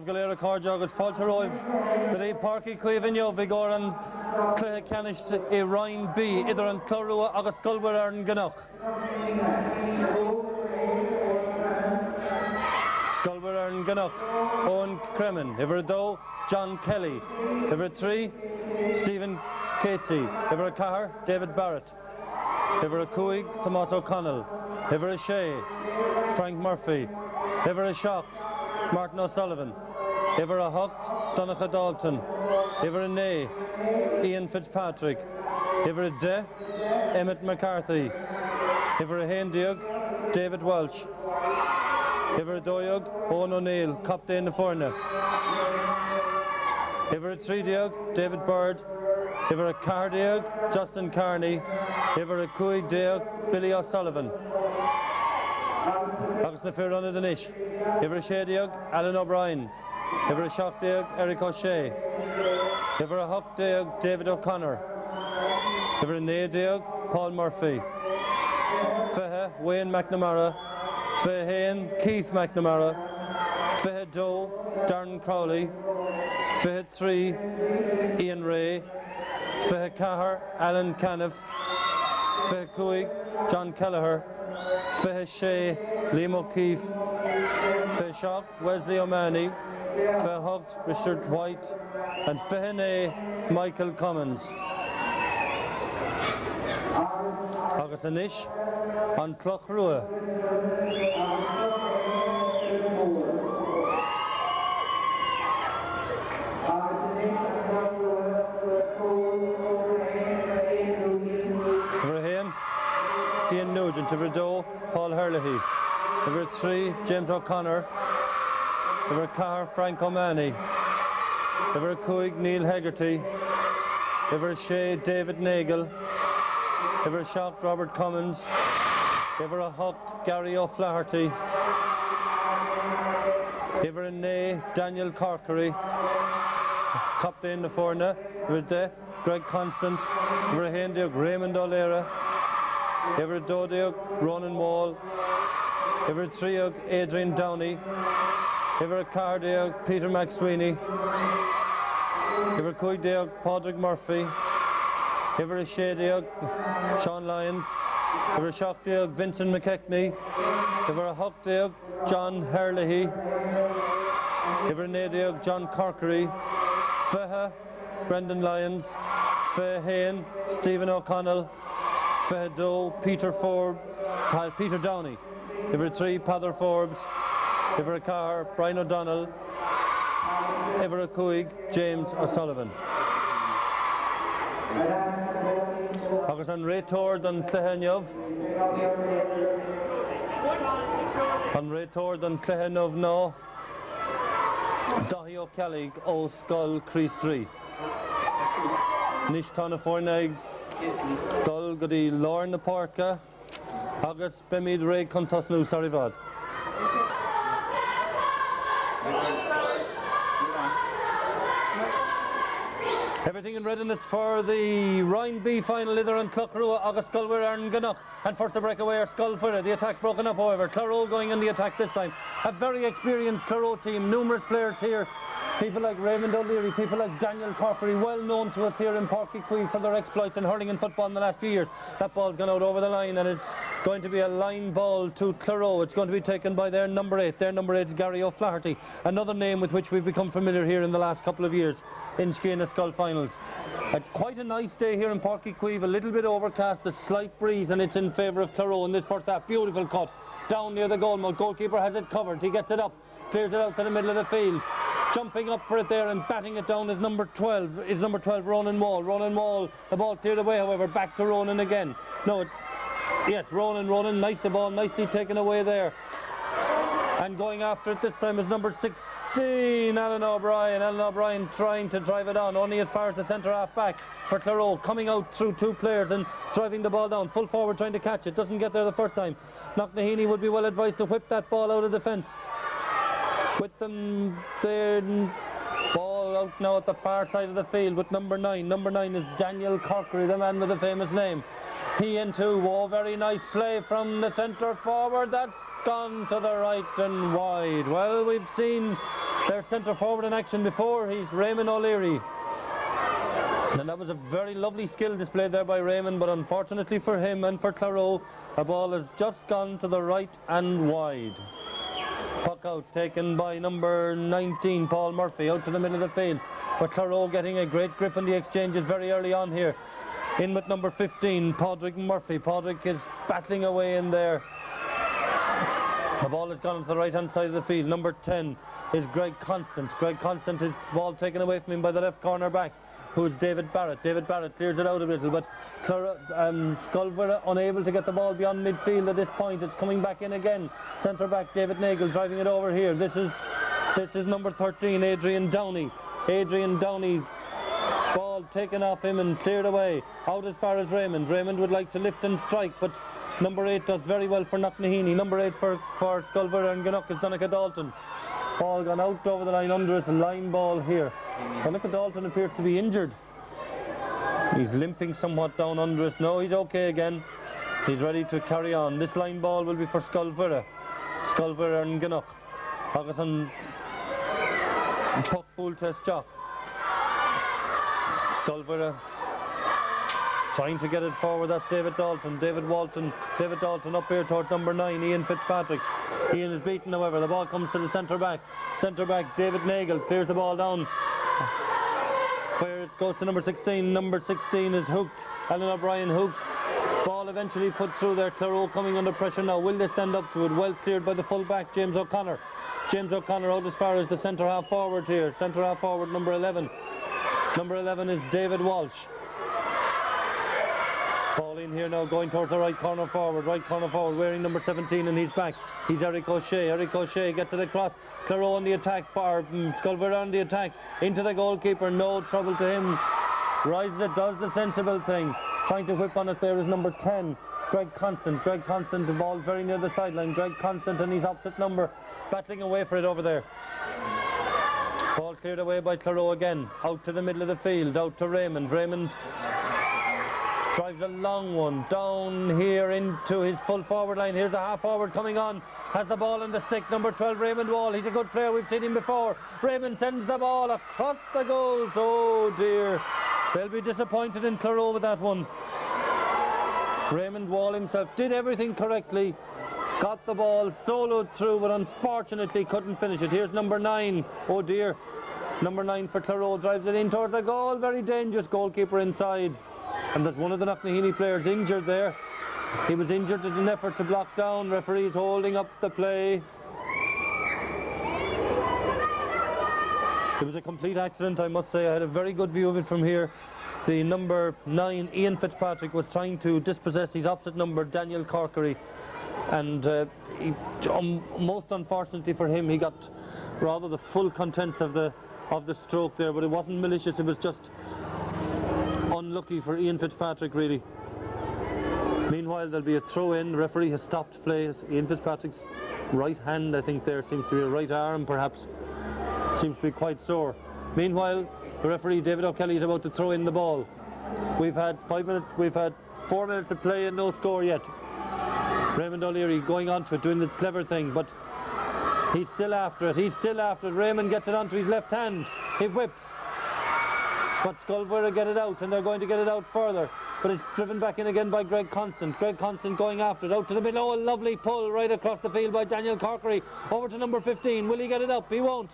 Galera Corjagus Falteroiv, the Parky Cuivinho, Vigoran, Cloghroe a Roinn B, either in Cloghroe, August Sculwer and Gannoch. Sculwer and Gannoch, Owen Kremen, Iverdo, John Kelly, Iver 3, Stephen Casey, Iver Cahar, David Barrett, Iver Cuig, Tomas O'Connell, Iver Shea, Frank Murphy, Iver Shock, Martin O'Sullivan, Iver a Hucht, Donacha Dalton, Iver a Nay, Ian Fitzpatrick, Iver a De, Emmett McCarthy, Iver a Haindiog, David Welsh, Iver a Doyog, Owen O'Neill, Captain the Forna, Iver a Tridiog, David Bird, Iver a Cardiog, Justin Carney, Iver a Cuig Deog, Billy O'Sullivan. Agus na fear under the niche. Iver a Shadiog, Alan O'Brien. Iver a Shock Deog, Eric O'Shea. Iver a Huck Deog, David O'Connor. Iver a Nay Deog, Paul Murphy. Fehe, Wayne McNamara. Fehe, Keith McNamara. Fehe Doe, Darren Crowley. Fehe 3, Ian Ray. Fehe Cahar, Alan Caniff. Fehe Cuig, John Kelleher. Fehe Shea, Liam O'Keefe. Fehe Shock, Wesley O'Mahony. Fehe Hugt, Richard White. And Fehe Nay, Michael Cummins. Agus Anish on Cloghroe. Ian Nugent, Iver Doe, Paul Herlihy. Iver 3, James O'Connor. Iver Carr, Frank O'Mahony. Iver Cuig, Neil Hegarty. Iver Shea, David Nagel. Iver Shock, Robert Cummins. Iver a Hucht, Gary O'Flaherty. Iver a Nay, Daniel Corkery. Captain the Forna. Iver De, Greg Constant. Iver a Haindiog, Raymond O'Leary. Iver Dodeog, Ronan Wall. Iver Triog, Adrian Downey. Iver Cardeog, Peter McSweeney. Iver Cuigdeog, Padraig Murphy. Iver Shadeog, Sean Lyons. Iver Shockdeog, Vincent McKechnie. Iver Huckdeog, John Herlihy. Iver Nadeog, John Corkery. Feha, Brendan Lyons. Feha Hain, Stephen O'Connell. Fehe Doe, Peter Downey. Iver 3, Pather Forbes. Iver a Carr, Brian O'Donnell. Iver a Cuig, James O'Sullivan. Agus an réitord an Cloghroe. An réitord an Cloghroe ná. Dahi O'Kellig ó Scol Crease 3. Nish tána fornaig dul go dtí Lorne na Parca agus bimid ré contasnú saribad. Everything in readiness for the Roinn B final either on Cloghroe, August Sculwer and Gannoch. And first to break away are Scol for it. The attack broken up however. Cloghroe going in the attack this time. A very experienced Cloghroe team. Numerous players here. People like Raymond O'Leary, people like Daniel Corkery, well known to us here in Páirc Uí Chaoimh for their exploits in hurling and football in the last few years. That ball's gone out over the line and it's going to be a line ball to Cloghroe. It's going to be taken by their number 8. Their number 8 is Gary O'Flaherty, another name with which we've become familiar here in the last couple of years in Skeena Scol finals. Quite a nice day here in Páirc Uí Chaoimh, a little bit overcast, a slight breeze, and it's in favour of Cloghroe in this first half. Beautiful cut down near the goal mouth. Goalkeeper has it covered. He gets it up, clears it out to the middle of the field. Jumping up for it there and batting it down is number 12, Ronan Wall. Ronan Wall, the ball cleared away, however, back to Ronan again. Yes, Ronan, nice the ball, nicely taken away there. And going after it this time is number 16, Alan O'Brien. Alan O'Brien trying to drive it on, only as far as the centre half back for Cloghroe, coming out through two players and driving the ball down, full forward trying to catch it, doesn't get there the first time. Knocknaheeny would be well advised to whip that ball out of the fence. With them, their ball out now at the far side of the field with number 9. Number 9 is Daniel Corkery, the man with the famous name. He into, oh, very nice play from the centre forward. That's gone to the right and wide. Well, we've seen Their centre forward in action before, he's Raymond O'Leary. And that was a very lovely skill displayed there by Raymond, but unfortunately for him and for Cloghroe, a ball has just gone to the right and wide. Puck out taken by number 19, Paul Murphy, out to the middle of the field. But Cloghroe getting a great grip on the exchanges very early on here. In with number 15, Padraig Murphy. Padraig is battling away in there. The ball has gone to the right hand side of the field. Number 10 is Greg Constant. Greg Constant is ball taken away from him by the left corner back, who's David Barrett. David Barrett clears it out a little, but Scol were unable to get the ball beyond midfield at this point. It's coming back in again. Centre back David Nagel driving it over here. This is number 13, Adrian Downey. Adrian Downey, ball taken off him and cleared away. Out as far as Raymond. Raymond would like to lift and strike, but number 8 does very well for Knocknaheeny. Number 8 for Scol and Gannock is Donica Dalton. Ball gone out over the line under us, a line ball here. Donica Dalton appears to be injured. He's limping somewhat down under us. No, he's okay again. He's ready to carry on. This line ball will be for Scol and Gannock. Augustin puck pool test job. Scol trying to get it forward. That's David Dalton. David Dalton up here towards number 9, Ian Fitzpatrick. Ian is beaten, however. The ball comes to the centre back. Centre back David Nagel clears the ball down, where it goes to number 16. Number 16 is hooked. Alan O'Brien hooked. Ball eventually put through there. Cloghroe coming under pressure now. Will they stand up to it? Well cleared by the full back, James O'Connor. James O'Connor out as far as the centre half forward here. Centre half forward number 11. Number 11 is David Walsh. Ball in here now, going towards the right corner forward, wearing number 17, and he's back. He's Eric O'Shea. Eric O'Shea gets it across. Cloghroe on the attack, Scol on the attack, into the goalkeeper, no trouble to him. Rises it, does the sensible thing. Trying to whip on it there is number 10, Greg Constant. Greg Constant, the ball's very near the sideline. Greg Constant and his opposite number, battling away for it over there. Ball cleared away by Cloghroe again, out to the middle of the field, out to Raymond. Raymond drives a long one down here into his full forward line. Here's the half forward coming on, has the ball in the stick. Number 12, Raymond Wall. He's a good player, we've seen him before. Raymond sends the ball across the goals. Oh dear, they'll be disappointed in Cloghroe with that one. Raymond Wall himself did everything correctly, got the ball soloed through, but unfortunately couldn't finish it. Here's number 9. Oh dear, number 9 for Cloghroe drives it in towards the goal. Very dangerous, goalkeeper inside. And there's one of the Knocknaheeny players injured there. He was injured in an effort to block down. Referees holding up the play. It was a complete accident, I must say. I had a very good view of it from here. The number 9, Ian Fitzpatrick, was trying to dispossess his opposite number, Daniel Corkery. And most unfortunately for him, he got rather the full contents of the stroke there. But it wasn't malicious, it was just unlucky for Ian Fitzpatrick, really. Meanwhile, there'll be a throw-in. The referee has stopped play. Ian Fitzpatrick's right hand, I think there seems to be a right arm, perhaps, seems to be quite sore. Meanwhile, the referee David O'Kelly is about to throw in the ball. We've had 5 minutes, we've had 4 minutes to play and no score yet. Raymond O'Leary going on to it, doing the clever thing, but he's still after it. Raymond gets it onto his left hand. He whips. But Scol get it out, and they're going to get it out further. But it's driven back in again by Greg Constant. Greg Constant going after it, out to the middle. Oh, a lovely pull right across the field by Daniel Corkery. Over to number 15. Will he get it up? He won't.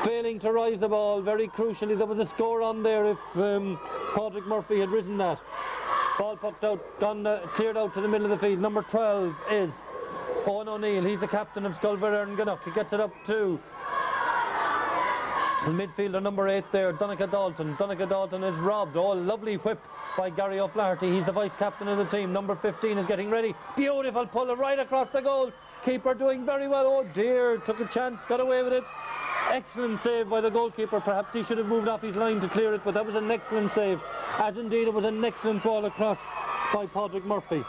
Failing to rise the ball. Very crucially, there was a score on there if Padraig Murphy had risen that. Ball pucked out, cleared out to the middle of the field. Number 12 is Owen O'Neill. He's the captain of Scol and Gannock. He gets it up to midfielder number 8 there, Donica Dalton. Donica Dalton is robbed. Oh, lovely whip by Gary O'Flaherty. He's the vice captain of the team. Number 15 is getting ready. Beautiful pull right across the goal. Keeper doing very well. Oh dear, took a chance, got away with it. Excellent save by the goalkeeper. Perhaps he should have moved off his line to clear it, but that was an excellent save. As indeed it was an excellent ball across by Padraig Murphy.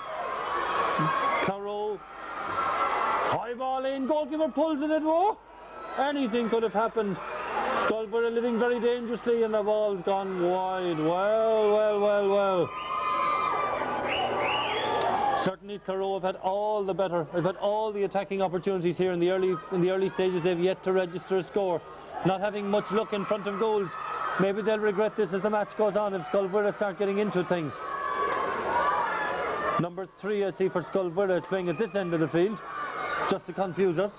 Cloghroe, high ball in, goalkeeper pulls it in. Oh, anything could have happened. Scol are living very dangerously, and the ball's gone wide. Well. Certainly Cloghroe have had all the attacking opportunities here in the early stages. They've yet to register a score. Not having much luck in front of goals. Maybe they'll regret this as the match goes on if Scol start getting into things. Number 3 I see for Scol is playing at this end of the field, just to confuse us.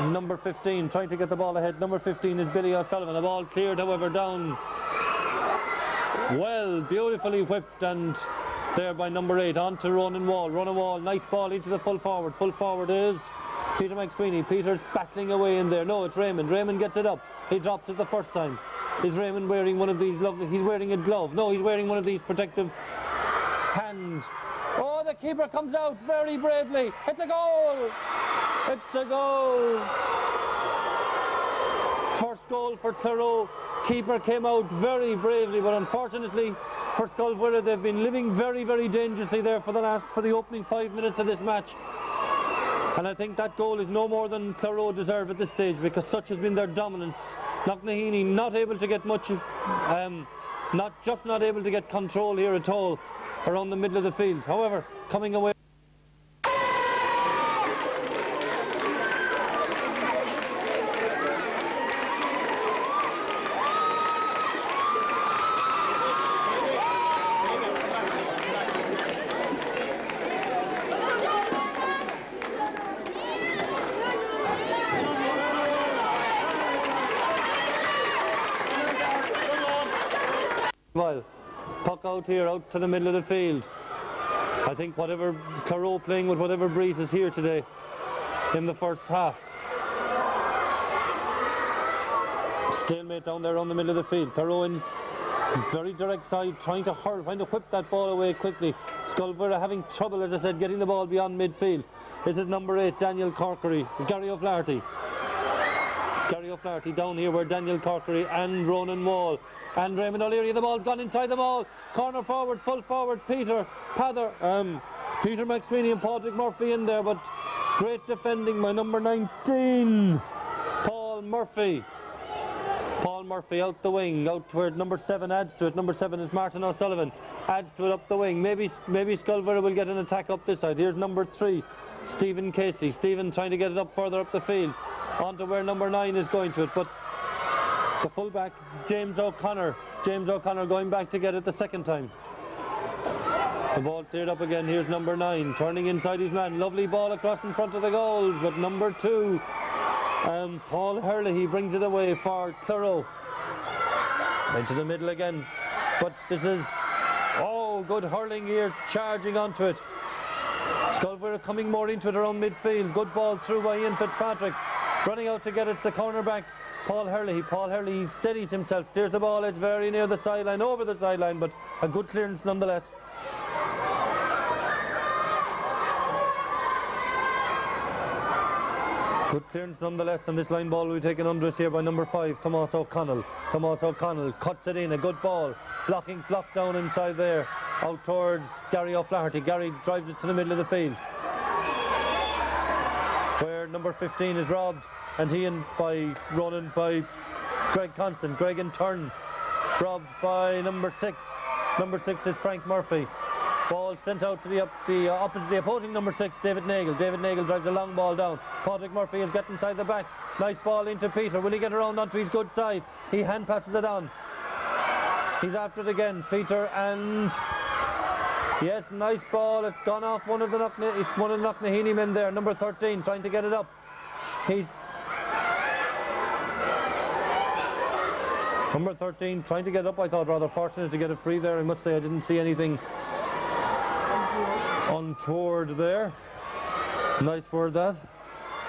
Number 15 trying to get the ball ahead. Number 15 is Billy O'Sullivan. The ball cleared, however, down. Well, beautifully whipped, and there by number 8 on to Ronan Wall. Ronan Wall, nice ball into the full forward. Full forward is Peter McSweeney. Peter's battling away in there. No, it's Raymond. Raymond gets it up. He drops it the first time. Is Raymond wearing one of these lovely... He's wearing a glove. No, he's wearing one of these protective hand. Oh, the keeper comes out very bravely. It's a goal! It's a goal! First goal for Cloghroe. Keeper came out very bravely, but unfortunately for Scol they've been living very, very dangerously there for the opening 5 minutes of this match. And I think that goal is no more than Cloghroe deserve at this stage, because such has been their dominance. Knocknaheeny not able to get much, not able to get control here at all around the middle of the field. However, coming away. Well, puck out here, out to the middle of the field. I think whatever Cloghroe playing with whatever breeze is here today in the first half. Stalemate down there on the middle of the field. Cloghroe in very direct side, trying to whip that ball away quickly. Scol having trouble, as I said, getting the ball beyond midfield. This is number 8, Daniel Corkery, Gary O'Flaherty. Gary O'Flaherty down here where Daniel Corkery and Ronan Wall and Raymond O'Leary. The ball's gone inside the ball. Corner forward, full forward, Peter McSweeney and Patrick Murphy in there, but great defending by number 19, Paul Murphy. Paul Murphy out the wing, out where number 7 adds to it. Number 7 is Martin O'Sullivan, adds to it up the wing. Maybe Scol will get an attack up this side. Here's number 3, Stephen Casey. Stephen trying to get it up further up the field, onto where number 9 is going to it, but the fullback, James O'Connor going back to get it the second time. The ball cleared up again. Here's number 9 turning inside his man. Lovely ball across in front of the goals, but number 2, Paul Hurley, he brings it away for Cloghroe. Into the middle again, but this is, oh, good hurling here, charging onto it. Scol coming more into it around midfield. Good ball through by Ian Fitzpatrick. Running out to get it to the cornerback, Paul Hurley. Paul Hurley steadies himself, steers the ball. It's very near the sideline, over the sideline, but a good clearance nonetheless. Good clearance nonetheless, and this line ball will be taken under us here by number 5, Tomas O'Connell. Tomas O'Connell cuts it in, a good ball. Blocking clock down inside there, out towards Gary O'Flaherty. Gary drives it to the middle of the field, where number 15 is robbed, and he and by Ronan by Greg Constant. Greg in turn, robbed by number 6. Number 6 is Frank Murphy. Ball sent out to the opposing number 6, David Nagle. David Nagle drives a long ball down. Patrick Murphy is getting inside the back. Nice ball into Peter. Will he get around onto his good side? He hand passes it on. He's after it again, Peter, and yes, nice ball. It's gone off one of the Knocknaheeny men there. Number 13 trying to get it up. He's number 13 trying to get up. I thought rather fortunate to get it free there. I must say I didn't see anything untoward there. Nice word that.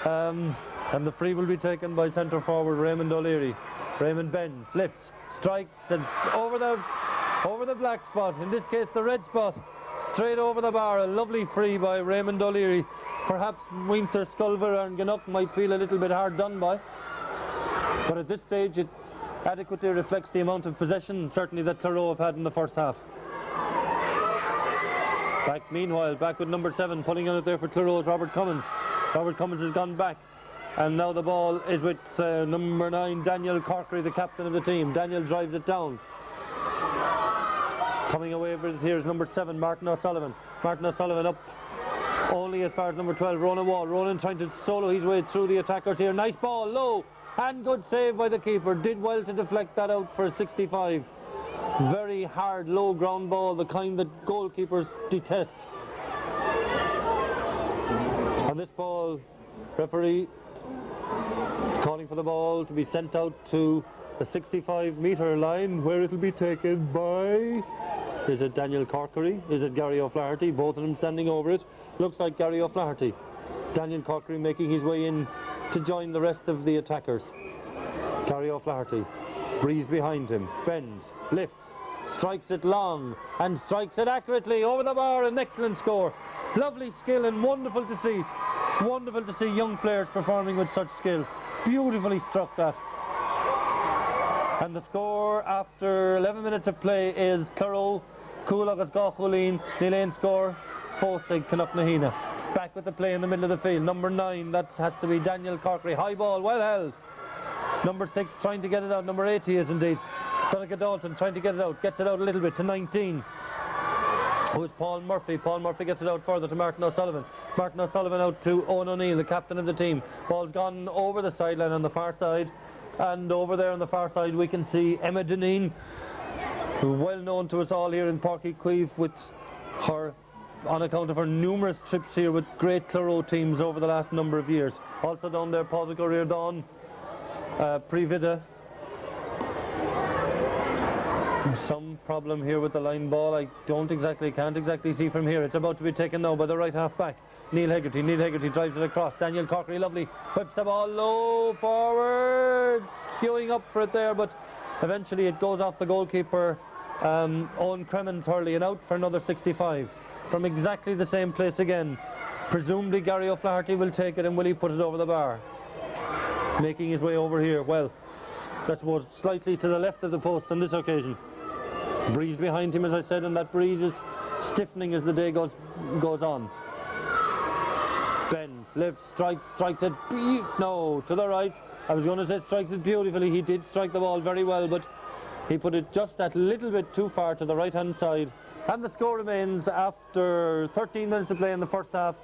And the free will be taken by centre forward Raymond O'Leary. Raymond bends, lifts, strikes, and over the black spot, in this case the red spot, straight over the bar. A lovely free by Raymond O'Leary. Perhaps Winter, Scol and Gannock might feel a little bit hard done by, but at this stage it adequately reflects the amount of possession certainly that Cloghroe have had in the first half. Meanwhile, back with number 7, pulling on it there for Cloghroe is Robert Cummins. Robert Cummins has gone back, and now the ball is with number 9, Daniel Corkery, the captain of the team. Daniel drives it down. Coming away with it here is number 7, Martin O'Sullivan. Martin O'Sullivan up only as far as number 12, Ronan Wall. Ronan trying to solo his way through the attackers here. Nice ball, low, and good save by the keeper. Did well to deflect that out for a 65. Very hard, low ground ball, the kind that goalkeepers detest. On this ball, referee calling for the ball to be sent out to the 65-metre line, where it'll be taken by... Is it Daniel Corkery? Is it Gary O'Flaherty? Both of them standing over it. Looks like Gary O'Flaherty. Daniel Corkery making his way in to join the rest of the attackers. Gary O'Flaherty. Breeze behind him. Bends. Lifts. Strikes it long. And strikes it accurately over the bar. An excellent score. Lovely skill and wonderful to see. Wonderful to see young players performing with such skill. Beautifully struck that. And the score after 11 minutes of play is Cloghroe, Cúil Gá Chulín, Níl score, Fósaigh Knocknaheeny. Back with the play in the middle of the field. Number 9, that has to be Daniel Corkery. High ball, well held. Number 6 trying to get it out. Number 8 he is indeed. Donegal Dalton trying to get it out. Gets it out a little bit to 19. Who is Paul Murphy. Paul Murphy gets it out further to Martin O'Sullivan. Martin O'Sullivan out to Owen O'Neill, the captain of the team. Ball's gone over the sideline on the far side. And over there on the far side we can see Emma Deneen, who well known to us all here in Páirc Uí Chaoimh with her, on account of her numerous trips here with great Cloghroe teams over the last number of years. Also down there, Paul Riordan, Privida. Some problem here with the line ball. I can't exactly see from here. It's about to be taken now by the right half back, Neil Hegarty. Neil Hegarty drives it across. Daniel Corkery, lovely, whips the ball low forwards, queuing up for it there, but eventually it goes off the goalkeeper, Owen Cremens Hurley, and out for another 65 from exactly the same place again. Presumably Gary O'Flaherty will take it, and will he put it over the bar? Making his way over here, well, I suppose slightly to the left of the post on this occasion. Breeze behind him, as I said, and that breeze is stiffening as the day goes on. Bends, lifts, strikes it, no, to the right. I was going to say strikes it beautifully. He did strike the ball very well, but he put it just that little bit too far to the right hand side. And the score remains after 13 minutes of play in the first half.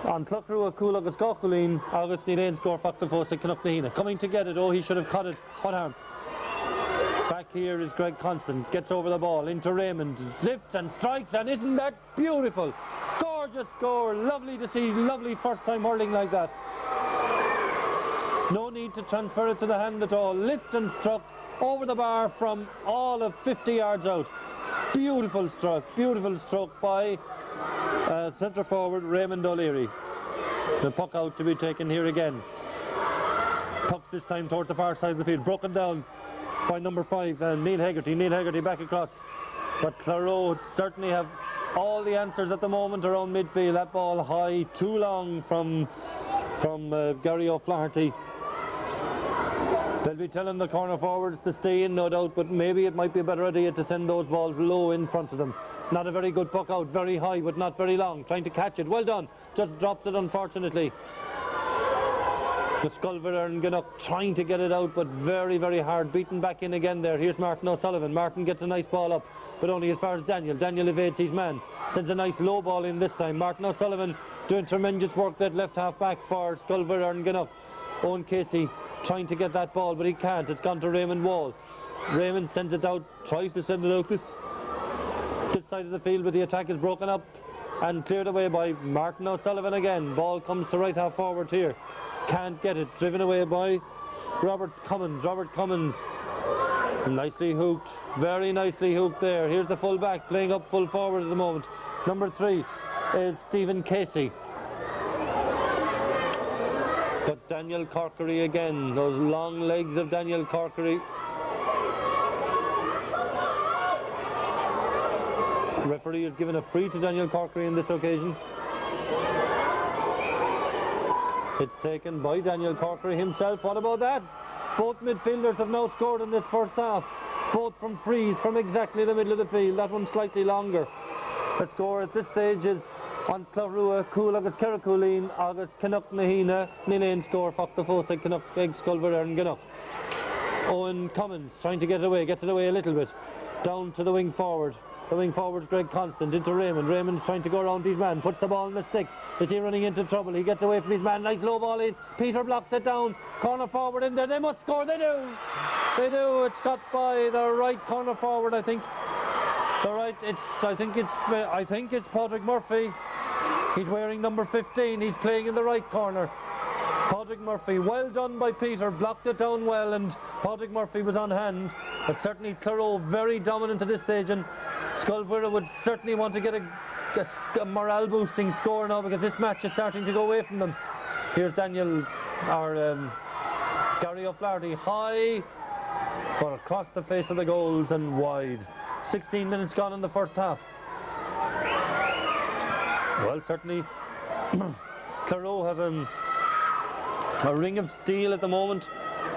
On Cloghroe, Cúil Gá Chulín, Agus Níl score, Fósaigh Knocknaheeny. Coming to get it, oh, he should have caught it. What harm? Back here is Greg Constant, gets over the ball into Raymond, lifts and strikes, and isn't that beautiful? Gorgeous score, lovely to see, lovely first time hurling like that. No need to transfer it to the hand at all. Lift and struck over the bar from all of 50 yards out. Beautiful stroke by centre forward Raymond O'Leary. The puck out to be taken here again. Puck this time towards the far side of the field, broken down by number 5, Neil Hegarty. Neil Hegarty back across. But Cloghroe certainly have all the answers at the moment around midfield. That ball high, too long from Gary O'Flaherty. They'll be telling the corner forwards to stay in, no doubt, but maybe it might be a better idea to send those balls low in front of them. Not a very good puck out, very high but not very long, trying to catch it, well done, just drops it unfortunately. The Sculver and Gannock trying to get it out, but very, very hard, beaten back in again there. Here's Martin O'Sullivan. Martin gets a nice ball up, but only as far as Daniel. Daniel evades his man, sends a nice low ball in this time. Martin O'Sullivan doing tremendous work, that left half back for Sculver and Gannock. Owen Casey trying to get that ball, but he can't. It's gone to Raymond Wall. Raymond sends it out, tries to send it out this side of the field, but the attack is broken up and cleared away by Martin O'Sullivan again. Ball comes to right half forward here. Can't get it. Driven away by Robert Cummins. Robert Cummins. Nicely hooked. Very nicely hooked there. Here's the full back playing up full forward at the moment. Number 3 is Stephen Casey. But Daniel Corkery again. Those long legs of Daniel Corkery. The referee has given a free to Daniel Corkery on this occasion. It's taken by Daniel Corkery himself. What about that? Both midfielders have now scored in this first half. Both from frees from exactly the middle of the field. That one slightly longer. The score at this stage is on Cloghroe, Cúil Gá Chulín, Agus Knocknaheeny, Níl score, Fósaigh Knocknaheeny, Sculver and Gannock. Owen Cummins trying to get it away, gets it away a little bit. Down to the wing forward. The wing forwards, Greg Constant into Raymond. Raymond's trying to go around his man, puts the ball in the stick. Is he running into trouble? He gets away from his man. Nice low ball in. Peter blocks it down. Corner forward in there. They must score. They do. They do. It's got by the right corner forward, I think. The right. I think it's Padraig Murphy. He's wearing number 15. He's playing in the right corner. Padraig Murphy, well done by Peter, blocked it down well, and Padraig Murphy was on hand. But certainly Cloghroe very dominant at this stage, and Scol would certainly want to get a morale boosting score now, because this match is starting to go away from them. Here's Gary O'Flaherty, high, but across the face of the goals and wide. 16 minutes gone in the first half. Well, certainly Cloghroe have a ring of steel at the moment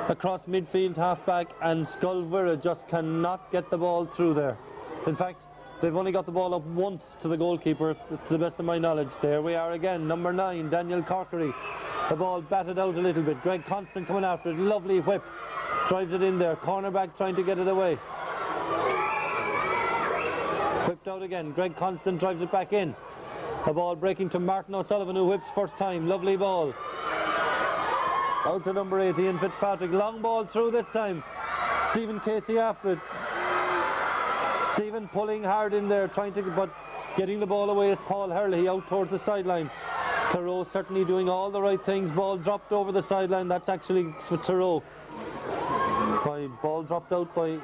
across midfield, half-back, and Scol just cannot get the ball through there. In fact, they've only got the ball up once to the goalkeeper, to the best of my knowledge. There we are again, number 9, Daniel Corkery. The ball batted out a little bit. Greg Constant coming after it, lovely whip. Drives it in there, cornerback trying to get it away. Whipped out again, Greg Constant drives it back in. The ball breaking to Martin O'Sullivan, who whips first time, lovely ball. Out to number 8, Ian Fitzpatrick, long ball through this time. Stephen Casey after it. Stephen pulling hard in there, but getting the ball away is Paul Hurley out towards the sideline. Cloghroe certainly doing all the right things. Ball dropped over the sideline, that's actually for Cloghroe. Ball dropped out by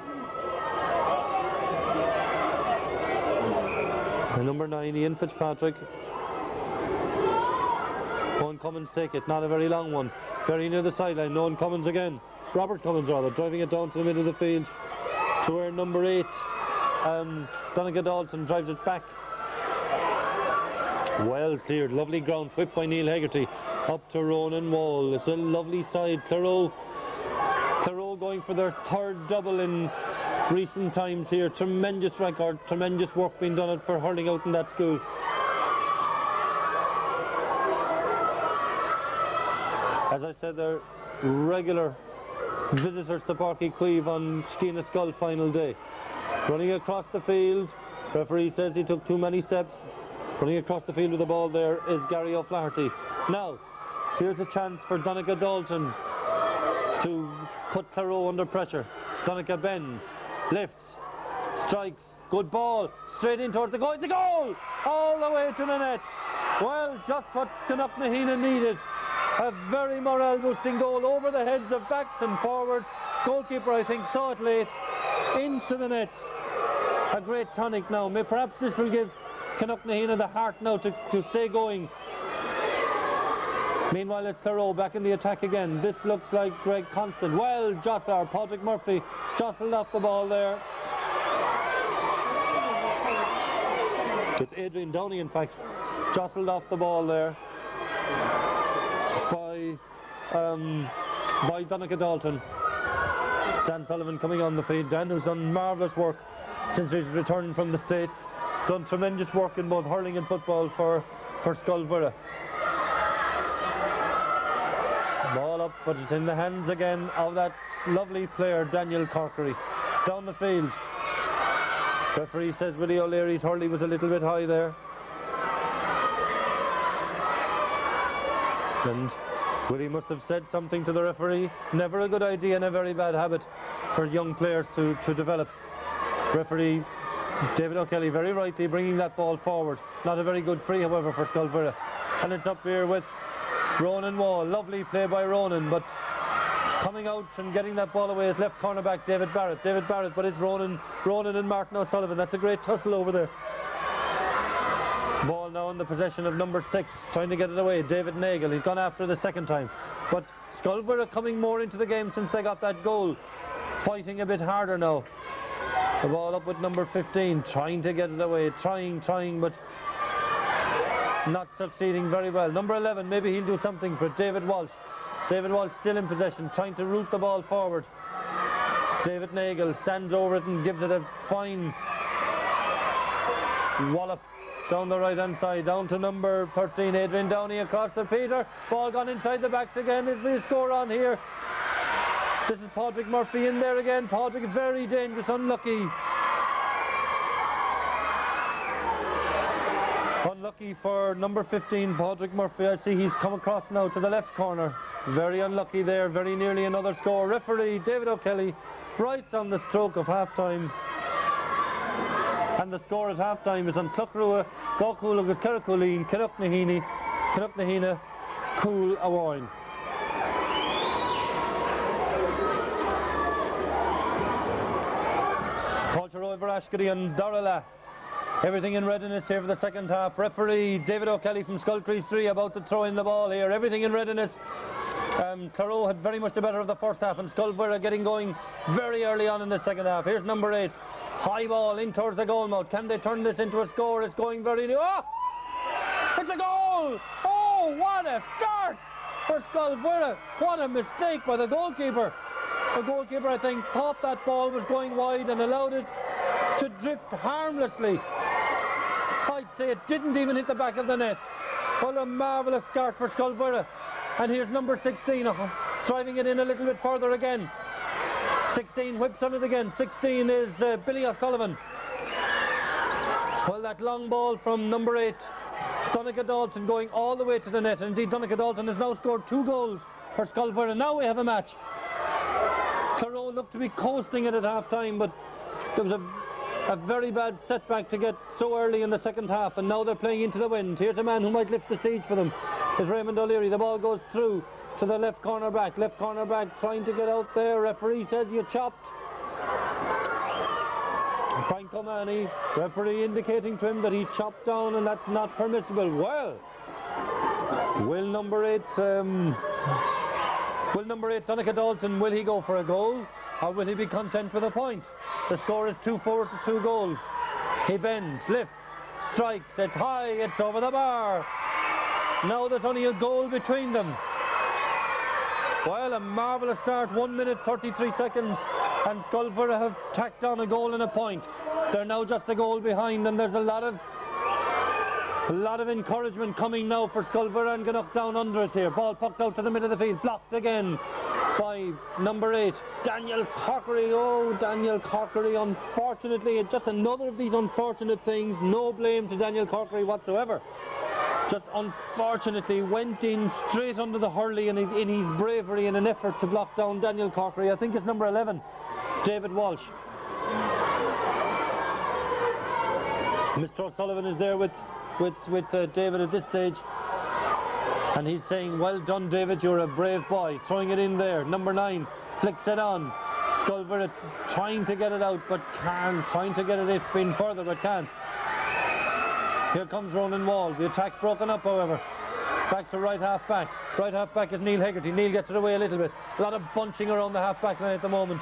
number 9, Ian Fitzpatrick. Owen Cummins take it, not a very long one. Very near the sideline, Owen Cummins again. Robert Cummins rather, driving it down to the middle of the field to where number 8, Donnacha Dalton drives it back. Well cleared, lovely ground whip by Neil Hegarty. Up to Ronan Wall, it's a lovely side. Cloghroe going for their third double in recent times here. Tremendous record, tremendous work being done for hurling out in that school. As I said, they're regular visitors to Páirc Uí Chaoimh on Skeena Scol final day. Running across the field, referee says he took too many steps. Running across the field with the ball there is Gary O'Flaherty. Now, here's a chance for Donnacha Dalton to put Cloghroe under pressure. Donnacha bends, lifts, strikes, good ball, straight in towards the goal. It's a goal! All the way to the net. Well, just what Knocknaheeny needed. A very morale boosting goal over the heads of backs and forwards. Goalkeeper, I think, saw it late. Into the net. A great tonic now. Perhaps this will give Knocknaheeny the heart now to stay going. Meanwhile, it's Cloghroe back in the attack again. This looks like Greg Constant. Well, Padraig Murphy jostled off the ball there. It's Adrian Downey, in fact, jostled off the ball there by Donnacha Dalton. Dan Sullivan coming on the field. Dan, who's done marvellous work since he's returned from the States. Done tremendous work in both hurling and football for Scol. Ball up, but it's in the hands again of that lovely player, Daniel Corkery. Down the field. Referee says Willie O'Leary's hurley was a little bit high there. And Willie must have said something to the referee. Never a good idea and a very bad habit for young players to develop. Referee David O'Kelly very rightly bringing that ball forward. Not a very good free, however, for Scol. And it's up here with Ronan Wall. Lovely play by Ronan, but coming out and getting that ball away is left cornerback David Barrett, but it's Ronan and Martin O'Sullivan. That's a great tussle over there. Ball now in the possession of number 6, trying to get it away, David Nagel. He's gone after the second time, but Scol are coming more into the game since they got that goal, fighting a bit harder now. The ball up with number 15, trying to get it away, trying, but not succeeding very well. Number 11, maybe he'll do something for David Walsh. David Walsh still in possession, trying to root the ball forward. David Nagel stands over it and gives it a fine wallop down the right hand side, down to number 13, Adrian Downey across to Peter. Ball gone inside the backs again. Is the score on here? This is Padraig Murphy in there again. Padraig very dangerous, unlucky. unlucky for number 15, Padraig Murphy. I see he's come across now to the left corner. Very unlucky there, very nearly another score. Referee David O'Kelly, right on the stroke of half-time. And the score at half-time is on Cloghroe, Gawcool agus Kerricoolleen, Knocknaheeny, Cool Awain. Culture over Ashkedy and Dorala. Everything in readiness here for the second half. Referee David O'Kelly from Scol 3 about to throw in the ball here. Everything in readiness. Cloghroe had very much the better of the first half, and Scol getting going very early on in the second half. Here's number 8. High ball in towards the goal mouth. Can they turn this into a score? It's going very new. Oh! It's a goal! Oh, what a start for Scol. What a mistake by the goalkeeper. The goalkeeper, I think, thought that ball was going wide and allowed it to drift harmlessly. I'd say it didn't even hit the back of the net. What a marvellous start for Scol. And here's number 16, driving it in a little bit further again. 16 whips on it again. 16 is Billy O'Sullivan. Well, that long ball from number 8, Donncha Dalton, going all the way to the net. And indeed, Donncha Dalton has now scored 2 goals for Scol. And now we have a match. Cloghroe looked to be coasting it at half-time, but there was a very bad setback to get so early in the second half, and now they're playing into the wind. Here's a man who might lift the siege for them. Is Raymond O'Leary. The ball goes through to the left corner back. Left corner back trying to get out there. Referee says you chopped. Frank O'Mahony, referee indicating to him that he chopped down, and that's not permissible. Well, will number 8 Donncha Dalton, will he go for a goal, or will he be content with a point? The score is 2-4 to 2 goals. He bends, lifts, strikes, it's high, it's over the bar. Now there's only a goal between them. Well, a marvellous start, 1 minute 33 seconds, and Scol have tacked on a goal and a point. They're now just a goal behind, and there's a lot of encouragement coming now for Scol and Gannock down under us here. Ball pucked out to the middle of the field, blocked again by number 8, Daniel Corkery. Oh, Daniel Corkery, unfortunately, it's just another of these unfortunate things. No blame to Daniel Corkery whatsoever. Just unfortunately went in straight under the hurley in his bravery in an effort to block down Daniel Corkery. I think it's number 11, David Walsh. Mr. O'Sullivan is there with David at this stage, and he's saying, well done, David, you're a brave boy. Throwing it in there. Number 9 flicks it on. Scol trying to get it out, but can't. Trying to get it in further, but can't. Here comes Ronan Wall. The attack broken up, however. Back to right half back. Right half back is Neil Hegarty. Neil gets it away a little bit. A lot of bunching around the half back line at the moment.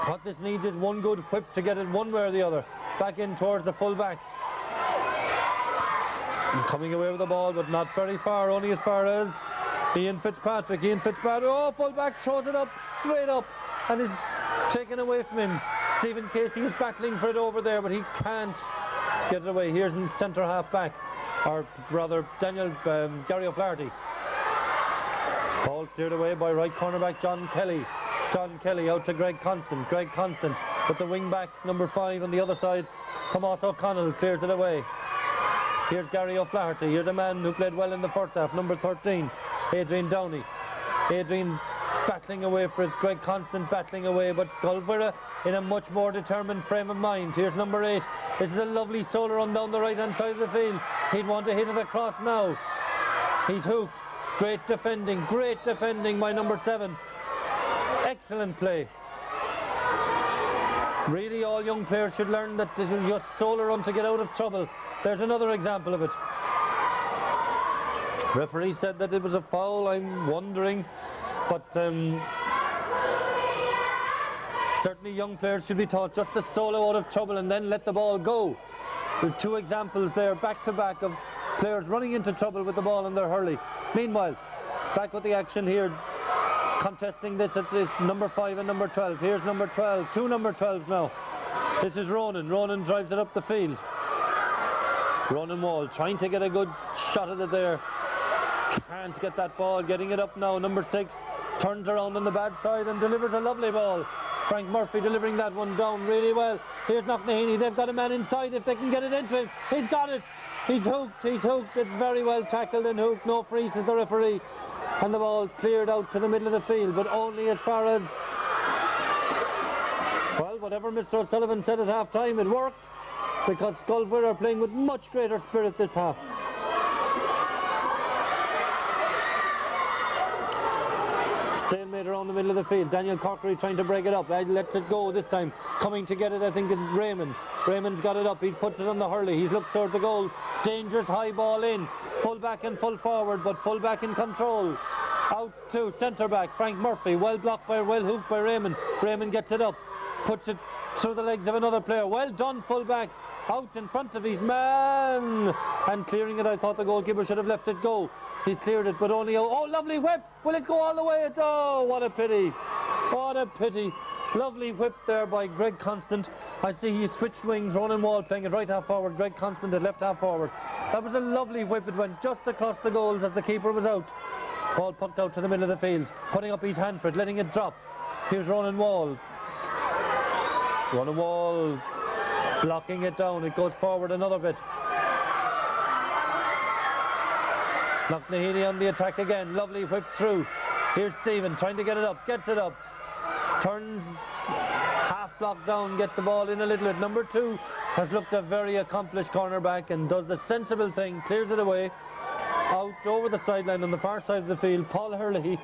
What this needs is one good whip to get it one way or the other. Back in towards the full back. And coming away with the ball, but not very far, only as far as Ian Fitzpatrick. Oh, full back, throws it up, straight up, and is taken away from him. Stephen Casey is battling for it over there, but he can't get it away. Here's in centre half back, or rather Gary O'Flaherty. Ball cleared away by right cornerback John Kelly. John Kelly out to Greg Constant. Greg Constant with the wing back, number 5 on the other side. Tomas O'Connell clears it away. Here's Gary O'Flaherty. Here's a man who played well in the first half, number 13, Adrian Downey. Adrian battling away for it. Greg Constant battling away, but Scol in a much more determined frame of mind. Here's number 8. This is a lovely solo run down the right hand side of the field. He'd want to hit it across now. He's hooked. Great defending by number 7. Excellent play. Really, all young players should learn that this is just solo run to get out of trouble. There's another example of it. Referee said that it was a foul. I'm wondering, but certainly young players should be taught just to solo out of trouble and then let the ball go. There's 2 examples there back to back of players running into trouble with the ball in their hurley. Meanwhile, back with the action here, contesting this at number 5 and number 12. Here's number 12, 2 number 12s now. This is Ronan. Ronan drives it up the field. Ronan Wall trying to get a good shot at it there. Can't get that ball. Getting it up now. Number 6 turns around on the bad side and delivers a lovely ball Frank Murphy delivering that one down really well. Here's Knocknaheeny. They've got a man inside if they can get it into him. He's got it. He's hooked. He's hooked. It's very well tackled and hooked. No free, says the referee. And the ball cleared out to the middle of the field, but only as far as, well, whatever Mr. O'Sullivan said at half time, it worked, because Scol are playing with much greater spirit this half. Stalemate around the middle of the field. Daniel Corkery trying to break it up. Lets it go this time. Coming to get it, I think it's Raymond. Raymond's got it up. He puts it on the hurley. He's looked toward the goal. Dangerous high ball in. Full back and full forward, but full back in control. Out to centre back Frank Murphy. Well blocked by, well hooked by Raymond. Raymond gets it up. Puts it through the legs of another player. Well done, full back. Out in front of his man. And clearing it, I thought the goalkeeper should have left it go. He's cleared it, but only, oh, lovely whip. Will it go all the way? Oh, what a pity. What a pity. Lovely whip there by Greg Constant. I see he switched wings. Ronan Wall playing it right half forward. Greg Constant at left half forward. That was a lovely whip. It went just across the goals as the keeper was out. Ball pucked out to the middle of the field. Putting up his hand for it, letting it drop. Here's Ronan Wall. Ronan Wall blocking it down. It goes forward another bit. Knocknaheeny on the attack again. Lovely whip through. Here's Stephen trying to get it up. Gets it up. Turns half block down. Gets the ball in a little bit. Number 2 has looked a very accomplished cornerback and does the sensible thing. Clears it away. Out over the sideline on the far side of the field. Paul Hurley.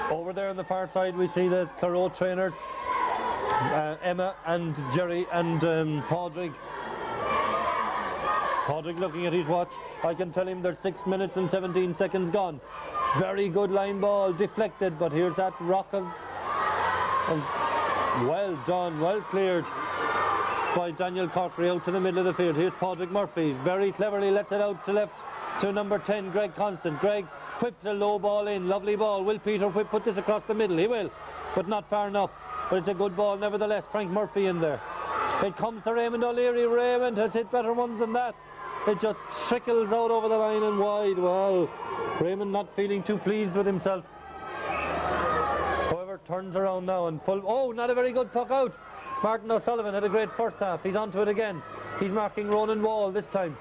Over there on the far side we see the Cloghroe trainers. Emma and Jerry and Padraig. Padraig looking at his watch. I can tell him there's 6 minutes and 17 seconds gone. Very good line ball, deflected, but here's that rock of well done, well cleared by Daniel Corkery out to the middle of the field. Here's Padraig Murphy, very cleverly lets it out to left to number 10, Greg Constant. Greg whips a low ball in, lovely ball. Will Peter Whip put this across the middle? He will, but not far enough. But it's a good ball nevertheless. Frank Murphy in there. It comes to Raymond O'Leary. Raymond has hit better ones than that. It just trickles out over the line and wide. Well, Raymond not feeling too pleased with himself. However, turns around now and full. Oh, not a very good puck out. Martin O'Sullivan had a great first half. He's onto it again. He's marking Ronan Wall this time.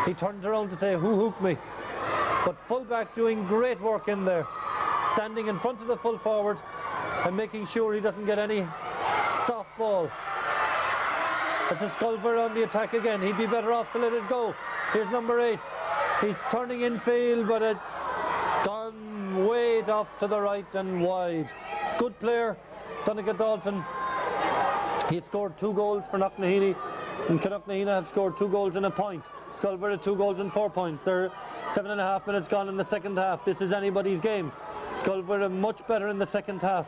He turns around to say, who hooked me? But fullback doing great work in there. Standing in front of the full forward and making sure he doesn't get any soft ball. It's a Scol on the attack again. He'd be better off to let it go. Here's number 8. He's turning in field, but it's gone way off to the right and wide. Good player, Donegal Dalton. He scored 2 goals for Knocknaheeny, and Knocknaheeny have scored 2 goals and a point. Scol had 2 goals and 4 points. They're 7.5 minutes gone in the second half. This is anybody's game. Scol were much better in the second half.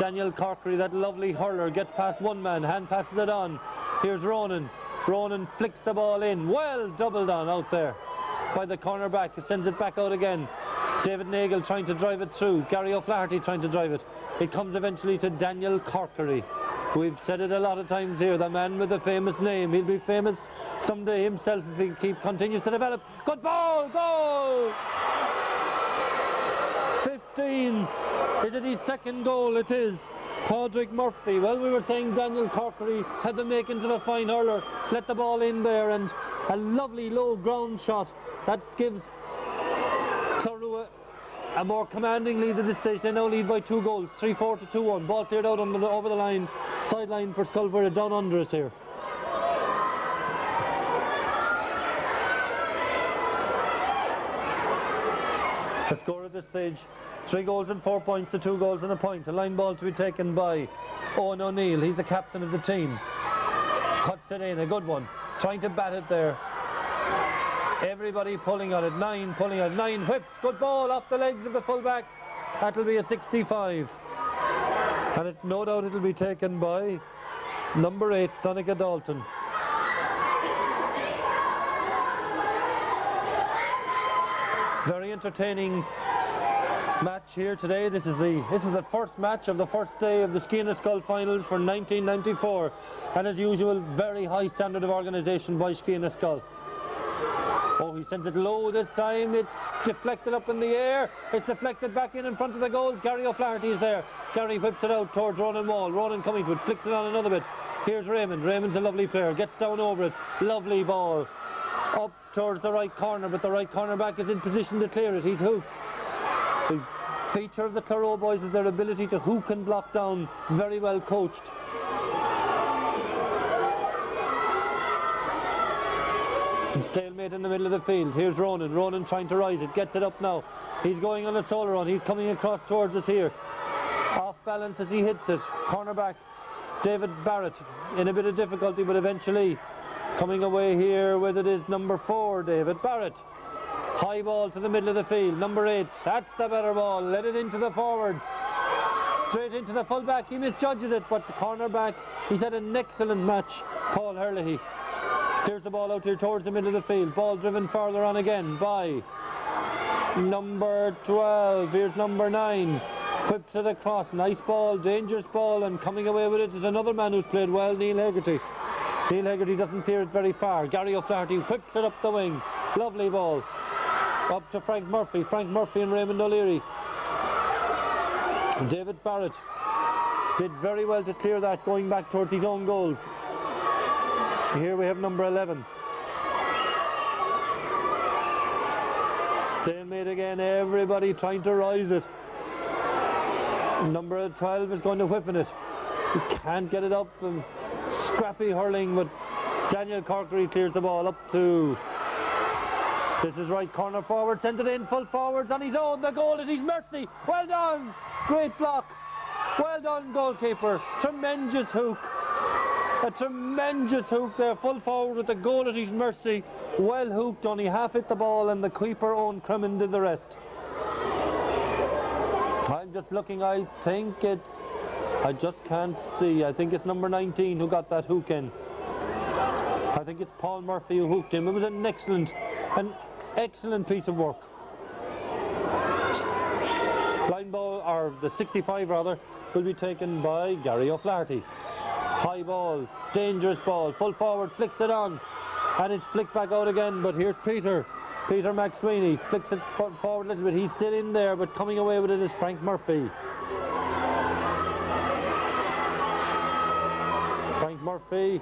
Daniel Corkery, that lovely hurler, gets past one man, hand passes it on. Here's Ronan. Ronan flicks the ball in. Well doubled on out there by the cornerback. He sends it back out again. David Nagle trying to drive it through. Gary O'Flaherty trying to drive it. It comes eventually to Daniel Corkery. We've said it a lot of times here. The man with the famous name. He'll be famous someday himself if he continues to develop. Good ball! Goal! 15. Is it his second goal? It is. Padraig Murphy. Well, we were saying Daniel Corkery had the makings of a fine hurler. Let the ball in there and a lovely low ground shot. That gives Cloghroe a more commanding lead at this stage. They now lead by 2 goals. 3-4 to 2-1. Ball cleared out on over the line. Sideline for Scol down under us here. The score at this stage, 3 goals and 4 points to 2 goals and a point. A line ball to be taken by Owen O'Neill. He's the captain of the team. Cuts it in, a good one. Trying to bat it there. Everybody pulling on it. 9 pulling on it. 9 whips. Good ball off the legs of the fullback. That'll be a 65. And no doubt it'll be taken by number 8, Donegal Dalton. Very entertaining match here today. This is the first match of the first day of the Sciath Scol finals for 1994, and as usual, very high standard of organisation by Sciath Scol. Oh, he sends it low this time. It's deflected up in the air. It's deflected back in front of the goals. Gary O'Flaherty is there. Gary whips it out towards Ronan Wall. Ronan coming to it, flicks it on another bit. Here's Raymond. Raymond's a lovely player. Gets down over it. Lovely ball. Up towards the right corner, but the right corner back is in position to clear it. He's hooked. The feature of the Cloghroe boys is their ability to hook and block down. Very well coached. Stalemate in the middle of the field. Here's Ronan. Ronan trying to rise it. Gets it up now. He's going on a solo run. He's coming across towards us here. Off balance as he hits it. Cornerback David Barrett in a bit of difficulty, but eventually coming away here with it is number 4, David Barrett. High ball to the middle of the field. Number 8. That's the better ball. Let it into the forwards. Straight into the fullback. He misjudges it, but the cornerback, he's had an excellent match, Paul Hurley. Clears the ball out here towards the middle of the field. Ball driven further on again by number 12. Here's number 9. Whips it across. Nice ball, dangerous ball, and coming away with it is another man who's played well, Neil Hegarty. Neil Hegarty doesn't clear it very far. Gary O'Flaherty whips it up the wing. Lovely ball. Up to Frank Murphy. Frank Murphy and Raymond O'Leary. David Barrett did very well to clear that going back towards his own goals. Here we have number 11. Stalemate again, everybody trying to rise it. Number 12 is going to whip in it. He can't get it up, and scrappy hurling, but Daniel Corkery clears the ball up to... This is right corner forward, sends it in, full forwards on his own. The goal is his mercy. Well done, great block. Well done, goalkeeper. Tremendous hook. A tremendous hook there, full forward with the goal at his mercy. Well hooked, only half hit the ball, and the keeper Owen Cremin did the rest. I'm just looking, I think it's... I just can't see. I think it's number 19 who got that hook in. I think it's Paul Murphy who hooked him. It was an excellent piece of work. Line ball, or the 65 rather, will be taken by Gary O'Flaherty. High ball, dangerous ball, full forward, flicks it on, and it's flicked back out again, but here's Peter McSweeney, flicks it forward a little bit. He's still in there, but coming away with it is Frank Murphy. Frank Murphy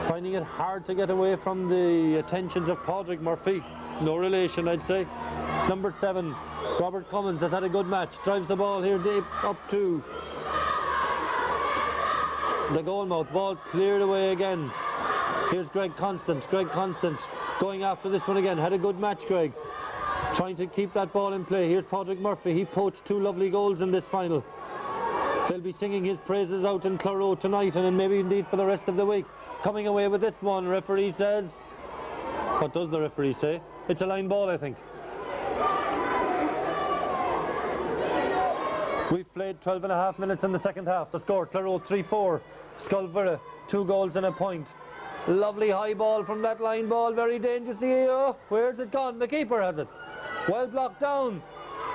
finding it hard to get away from the attentions of Padraig Murphy. No relation, I'd say. Number 7, Robert Cummins has had a good match, drives the ball here deep up to the goal mouth. Ball cleared away again. Here's Greg Constant. Greg Constant going after this one again. Had a good match, Greg. Trying to keep that ball in play. Here's Padraig Murphy. He poached 2 lovely goals in this final. They'll be singing his praises out in Cloghroe tonight, and then maybe indeed for the rest of the week. Coming away with this one, referee says... What does the referee say? It's a line ball, I think. We've played 12 and a half minutes in the second half. The score, Cloghroe 3-4. Scol 2 goals and a point. Lovely high ball from that line ball. Very dangerous. Oh, where's it gone? The keeper has it. Well blocked down.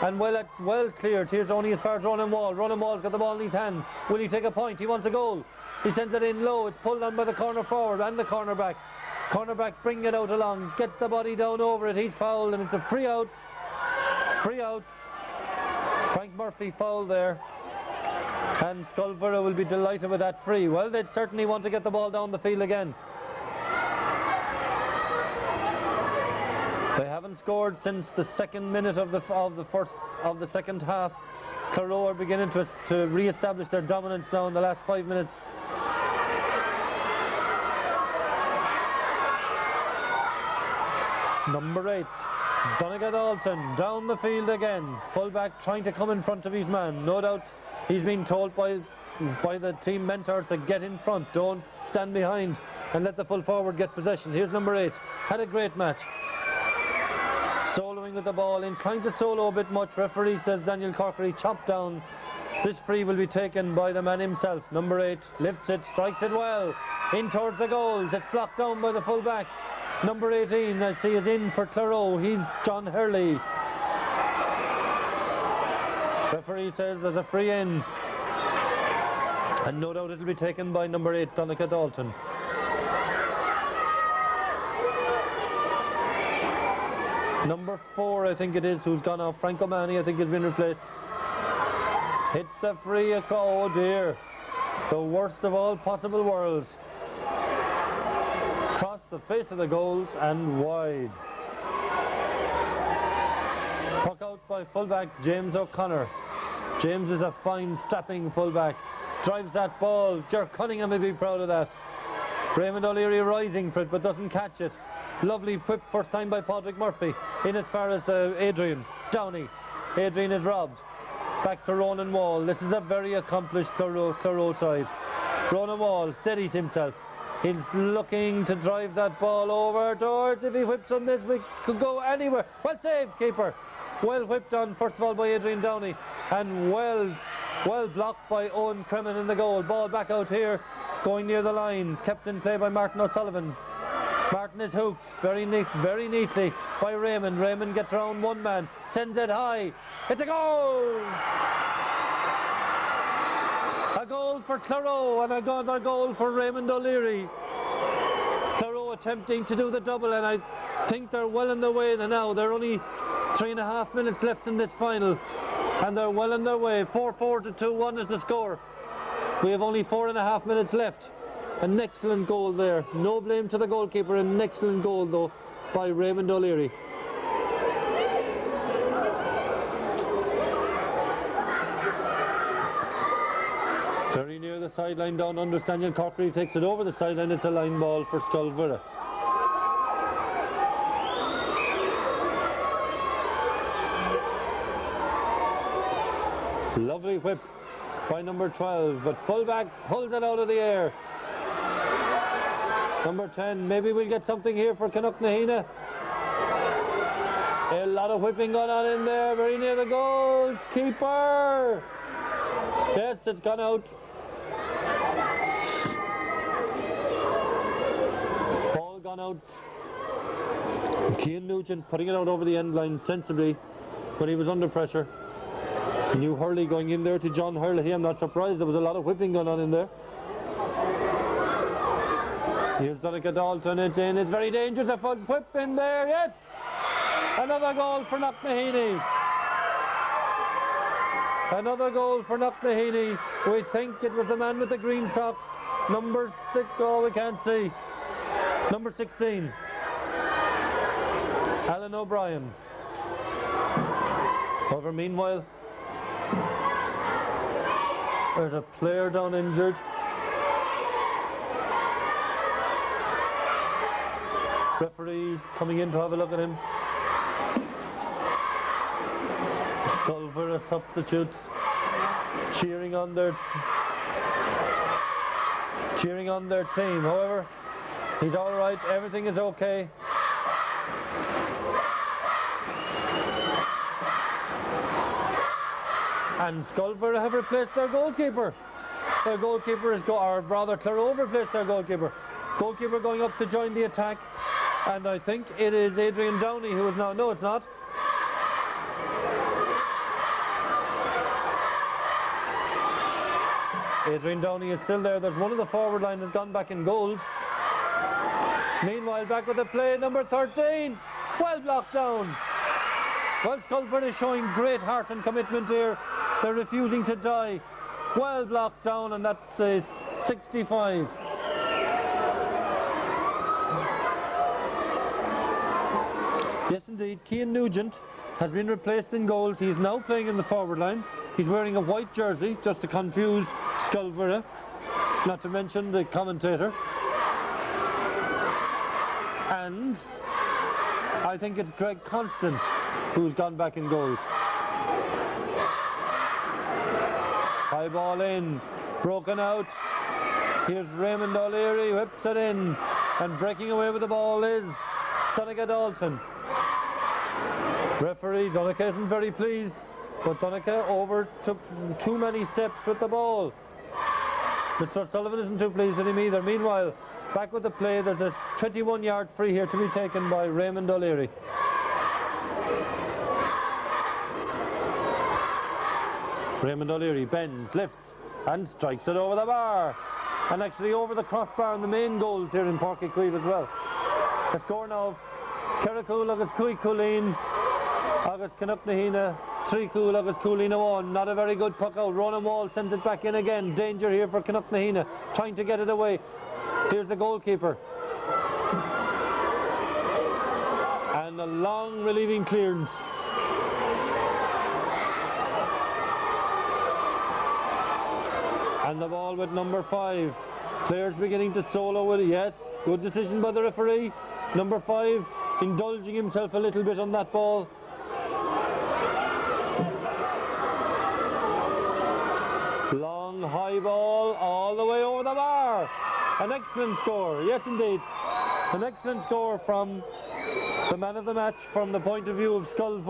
And well cleared. Here's only as far as Ronan Wall. Ronan Wall's got the ball in his hand. Will he take a point? He wants a goal. He sends it in low. It's pulled on by the corner forward and the cornerback. Cornerback bringing it out along. Gets the body down over it. He's fouled and it's a free out. Free out. Frank Murphy fouled there, and Scol will be delighted with that free. Well, they'd certainly want to get the ball down the field again. They haven't scored since the second minute of the second half. Cloghroe are beginning to re-establish their dominance now in the last 5 minutes. Number 8. Donegal Dalton down the field again. Fullback trying to come in front of his man. No doubt he's been told by the team mentors to get in front. Don't stand behind and let the full forward get possession. Here's number 8. Had a great match. Soloing with the ball. Inclined to solo a bit much. Referee says Daniel Corkery chopped down. This free will be taken by the man himself. Number 8 lifts it, strikes it well. In towards the goals. It's blocked down by the fullback. Number 18, I see, is in for Cloghroe. He's John Hurley. Referee says there's a free in. And no doubt it'll be taken by number 8, Donegal Dalton. Number 4, I think it is, who's gone off. Frank O'Mahony, I think, has been replaced. Hits the free across. Oh dear. The worst of all possible worlds. Across the face of the goals and wide. Puck out by fullback James O'Connor. James is a fine strapping fullback. Drives that ball. Ger Cunningham will be proud of that. Raymond O'Leary rising for it but doesn't catch it. Lovely whip first time by Padraig Murphy. In as far as Adrian Downey. Adrian is robbed. Back to Ronan Wall. This is a very accomplished Cloghroe side. Ronan Wall steadies himself. He's looking to drive that ball over towards. If he whips on this, we could go anywhere. Well saved, keeper. Well whipped on, first of all, by Adrian Downey. And well blocked by Owen Cremin in the goal. Ball back out here, going near the line. Kept in play by Martin O'Sullivan. Martin is hooked very neatly by Raymond. Raymond gets around one man, sends it high. It's a goal! A goal for Cloghroe and a goal for Raymond O'Leary. Cloghroe attempting to do the double, and I think they're well on their way now. They're only 3.5 minutes left in this final, and they're well on their way. 4-4 to 2-1 is the score. We have only 4.5 minutes left. An excellent goal there. No blame to the goalkeeper. An excellent goal though by Raymond O'Leary. Very near the sideline down under. Daniel Corkery takes it over the sideline. It's a line ball for Scol. Lovely whip by number 12, but fullback pulls it out of the air. Number 10, maybe we'll get something here for Knocknaheeny. A lot of whipping going on in there, very near the goals. Keeper! Yes, it's gone out. Ball gone out. Cian Nugent putting it out over the end line sensibly when he was under pressure. He knew Hurley going in there to John Hurley. I'm not surprised, there was a lot of whipping going on in there. Here's Donica Dalton, it's in, it's very dangerous, a foot whip in there, yes! Another goal for Knocknaheeny. Another goal for Knocknaheeny. We think it was the man with the green socks. Number 6, oh we can't see. Number 16. Alan O'Brien. However, meanwhile, there's a player down injured. Referee coming in to have a look at him. Scol substitutes cheering on their team. However, he's all right. Everything is okay. And Scol have replaced their goalkeeper. Their goalkeeper is or rather Cloghroe replaced their goalkeeper. Goalkeeper going up to join the attack. And I think it is Adrian Downey who is now. No, it's not. Adrian Downey is still there. There's one of the forward line has gone back in goals. Meanwhile, back with the play, number 13. Well blocked down. Well, Scol is showing great heart and commitment here. They're refusing to die. Well blocked down, and that's 65. Yes, indeed. Cian Nugent has been replaced in goals. He's now playing in the forward line. He's wearing a white jersey just to confuse Scol, not to mention the commentator. And I think it's Greg Constant who's gone back in goals. High ball in, broken out. Here's Raymond O'Leary, whips it in, and breaking away with the ball is Donica Dalton. Referee Donica isn't very pleased, but Donica overtook too many steps with the ball. Mr. Sullivan isn't too pleased with him either. Meanwhile, back with the play, there's a 21-yard free here to be taken by Raymond O'Leary. Raymond O'Leary bends, lifts, and strikes it over the bar. And actually over the crossbar in the main goals here in Páirc Uí Chaoimh as well. The score now Kerricool agus Cui Coolin agus Knocknaheeny 3 cool agus Coolin 1. Not a very good puck out. Ronan Wall sends it back in again. Danger here for Knocknaheeny, trying to get it away. Here's the goalkeeper. And a long relieving clearance. And the ball with number 5. Players beginning to solo with it. Yes, good decision by the referee. Number 5 indulging himself a little bit on that ball. Long high ball all the way over the bar. An excellent score. Yes, indeed. An excellent score from the man of the match from the point of view of Scol,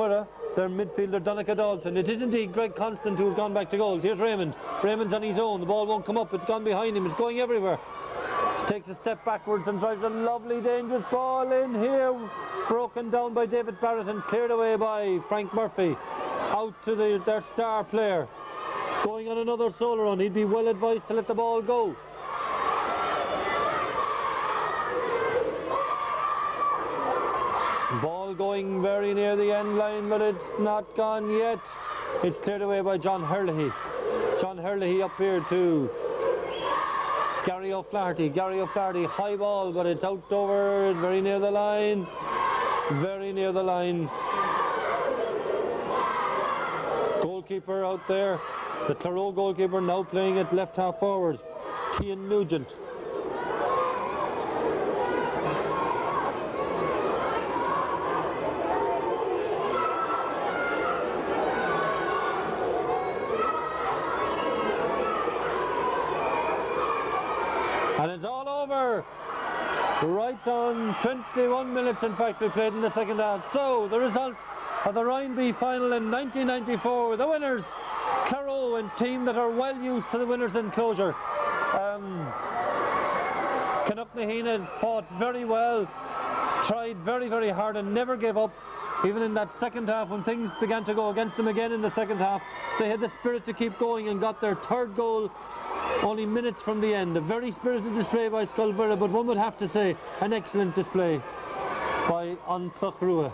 their midfielder Donncha Dalton. It is indeed Greg Constant who's gone back to goals. Here's Raymond. Raymond's on his own. The ball won't come up. It's gone behind him. It's going everywhere. Takes a step backwards and drives a lovely dangerous ball in here. Broken down by David Barrett and cleared away by Frank Murphy. Out to their star player. Going on another solo run. He'd be well advised to let the ball go. Ball going very near the end line, but it's not gone yet. It's cleared away by John Hurley. John Hurley up here to Gary O'Flaherty. Gary O'Flaherty, high ball, but it's out over very near the line. Very near the line. Goalkeeper out there. The Cloghroe goalkeeper now playing at left half forward. Cian Nugent. And it's all over. Right on 21 minutes, in fact, we played in the second half. So, the result of the Roinn B final in 1994, the winners, Cloghroe, and team that are well used to the winners' enclosure. Knocknaheeny fought very well, tried very, very hard and never gave up. Even in that second half, when things began to go against them again in the second half, they had the spirit to keep going and got their third goal only minutes from the end. A very spirited display by Scol, but one would have to say an excellent display on Cloghroe.